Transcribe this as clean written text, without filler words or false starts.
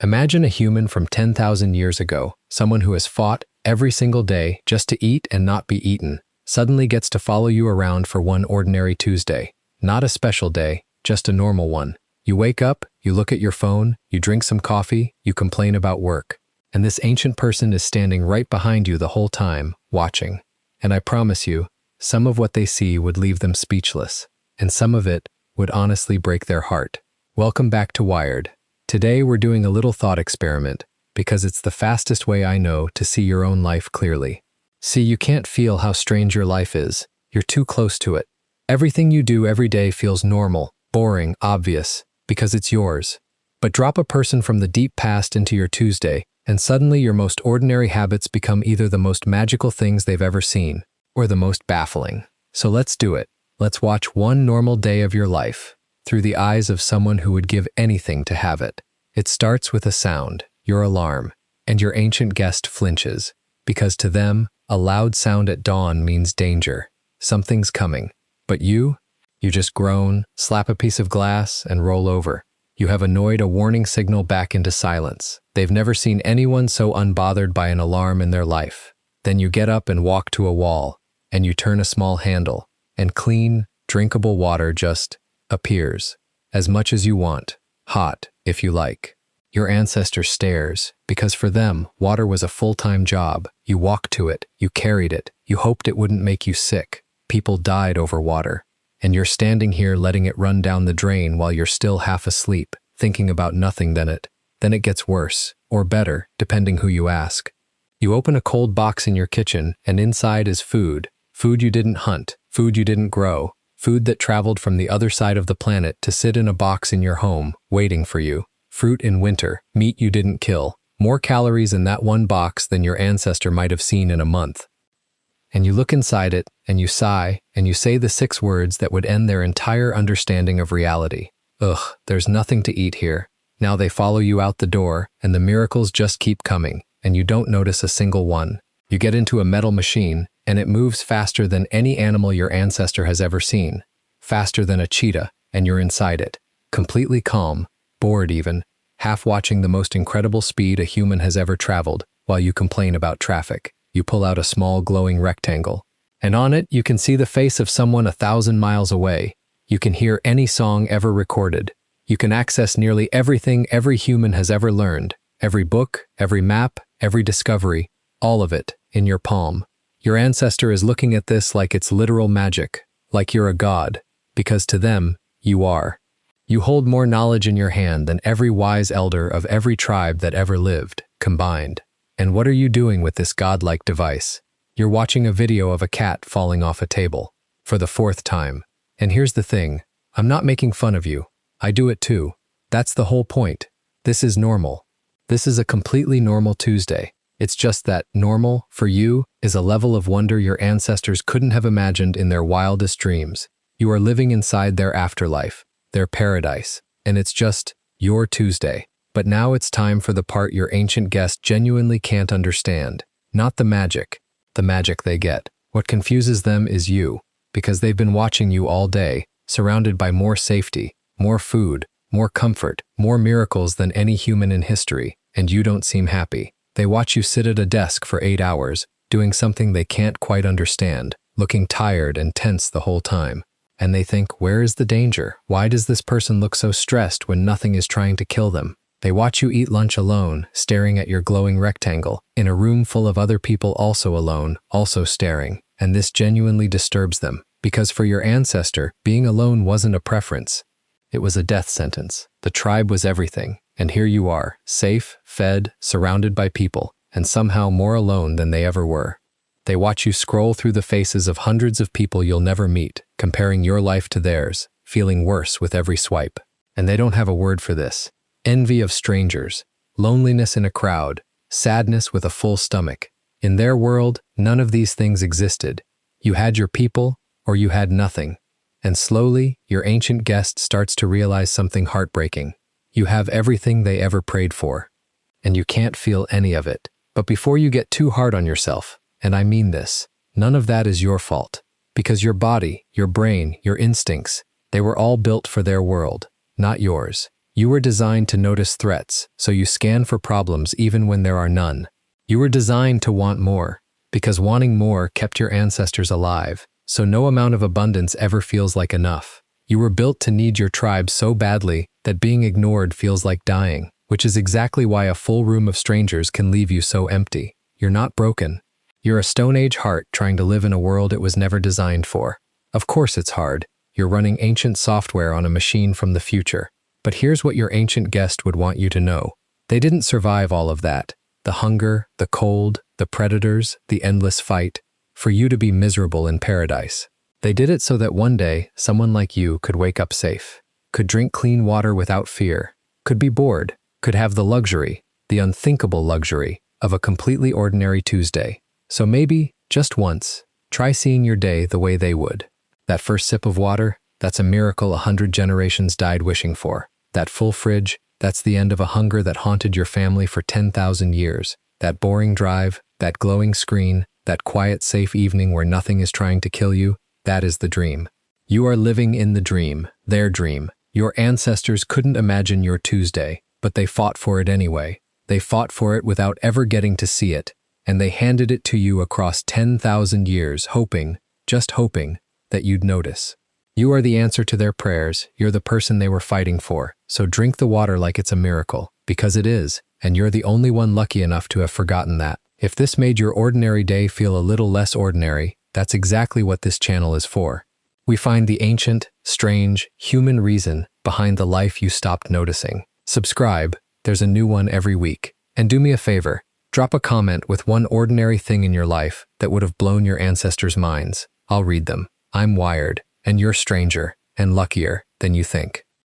Imagine a human from 10,000 years ago, someone who has fought every single day just to eat and not be eaten, suddenly gets to follow you around for one ordinary Tuesday. Not a special day, just a normal one. You wake up, you look at your phone, you drink some coffee, you complain about work. And this ancient person is standing right behind you the whole time, watching. And I promise you, some of what they see would leave them speechless, and some of it would honestly break their heart. Welcome back to Wired. Today we're doing a little thought experiment, because it's the fastest way I know to see your own life clearly. See, you can't feel how strange your life is. You're too close to it. Everything you do every day feels normal, boring, obvious, because it's yours. But drop a person from the deep past into your Tuesday, and suddenly your most ordinary habits become either the most magical things they've ever seen, or the most baffling. So let's do it. Let's watch one normal day of your life through the eyes of someone who would give anything to have it. It starts with a sound, your alarm, and your ancient guest flinches, because to them, a loud sound at dawn means danger. Something's coming. But you just groan, slap a piece of glass, and roll over. You have annoyed a warning signal back into silence. They've never seen anyone so unbothered by an alarm in their life. Then you get up and walk to a wall, and you turn a small handle, and clean, drinkable water just appears. As much as you want. Hot, if you like. Your ancestor stares, because for them, water was a full-time job. You walked to it, you carried it, you hoped it wouldn't make you sick. People died over water. And you're standing here letting it run down the drain while you're still half asleep, thinking about nothing then it gets worse, or better, depending who you ask. You open a cold box in your kitchen, and inside is food. Food you didn't hunt, food you didn't grow, food that traveled from the other side of the planet to sit in a box in your home, waiting for you. Fruit in winter, meat you didn't kill, more calories in that one box than your ancestor might have seen in a month. And you look inside it, and you sigh, and you say the 6 words that would end their entire understanding of reality. Ugh, there's nothing to eat here. Now they follow you out the door, and the miracles just keep coming, and you don't notice a single one. You get into a metal machine, and it moves faster than any animal your ancestor has ever seen. Faster than a cheetah, and you're inside it. Completely calm, bored even, half watching the most incredible speed a human has ever traveled, while you complain about traffic. You pull out a small glowing rectangle, and on it you can see the face of someone 1,000 miles away. You can hear any song ever recorded. You can access nearly everything every human has ever learned. Every book, every map, every discovery, all of it, in your palm. Your ancestor is looking at this like it's literal magic, like you're a god, because to them, you are. You hold more knowledge in your hand than every wise elder of every tribe that ever lived, combined. And what are you doing with this godlike device? You're watching a video of a cat falling off a table, for the 4th time. And here's the thing, I'm not making fun of you. I do it too. That's the whole point. This is normal. This is a completely normal Tuesday. It's just that normal, for you, is a level of wonder your ancestors couldn't have imagined in their wildest dreams. You are living inside their afterlife, their paradise, and it's just your Tuesday. But now it's time for the part your ancient guest genuinely can't understand. Not the magic they get. What confuses them is you, because they've been watching you all day, surrounded by more safety, more food, more comfort, more miracles than any human in history, and you don't seem happy. They watch you sit at a desk for 8 hours, doing something they can't quite understand, looking tired and tense the whole time. And they think, where is the danger? Why does this person look so stressed when nothing is trying to kill them? They watch you eat lunch alone, staring at your glowing rectangle, in a room full of other people also alone, also staring, and this genuinely disturbs them, because for your ancestor, being alone wasn't a preference. It was a death sentence. The tribe was everything, and here you are, safe, fed, surrounded by people, and somehow more alone than they ever were. They watch you scroll through the faces of hundreds of people you'll never meet, comparing your life to theirs, feeling worse with every swipe. And they don't have a word for this. Envy of strangers, loneliness in a crowd, sadness with a full stomach. In their world, none of these things existed. You had your people, or you had nothing. And slowly, your ancient guest starts to realize something heartbreaking. You have everything they ever prayed for, and you can't feel any of it. But before you get too hard on yourself, and I mean this, none of that is your fault. Because your body, your brain, your instincts, they were all built for their world, not yours. You were designed to notice threats, so you scan for problems even when there are none. You were designed to want more, because wanting more kept your ancestors alive, so no amount of abundance ever feels like enough. You were built to need your tribe so badly that being ignored feels like dying, which is exactly why a full room of strangers can leave you so empty. You're not broken. You're a Stone Age heart trying to live in a world it was never designed for. Of course it's hard. You're running ancient software on a machine from the future. But here's what your ancient guest would want you to know. They didn't survive all of that. The hunger, the cold, the predators, the endless fight, for you to be miserable in paradise. They did it so that one day, someone like you could wake up safe, could drink clean water without fear, could be bored, could have the luxury, the unthinkable luxury, of a completely ordinary Tuesday. So maybe, just once, try seeing your day the way they would. That first sip of water, that's a miracle 100 generations died wishing for. That full fridge, that's the end of a hunger that haunted your family for 10,000 years. That boring drive, that glowing screen, that quiet, safe evening where nothing is trying to kill you, that is the dream. You are living in the dream, their dream. Your ancestors couldn't imagine your Tuesday, but they fought for it anyway. They fought for it without ever getting to see it, and they handed it to you across 10,000 years, hoping, just hoping, that you'd notice. You are the answer to their prayers. You're the person they were fighting for. So drink the water like it's a miracle, because it is, and you're the only one lucky enough to have forgotten that. If this made your ordinary day feel a little less ordinary, that's exactly what this channel is for. We find the ancient, strange, human reason behind the life you stopped noticing. Subscribe, there's a new one every week. And do me a favor, drop a comment with one ordinary thing in your life that would have blown your ancestors' minds. I'll read them. I'm wired, and you're stranger and luckier than you think.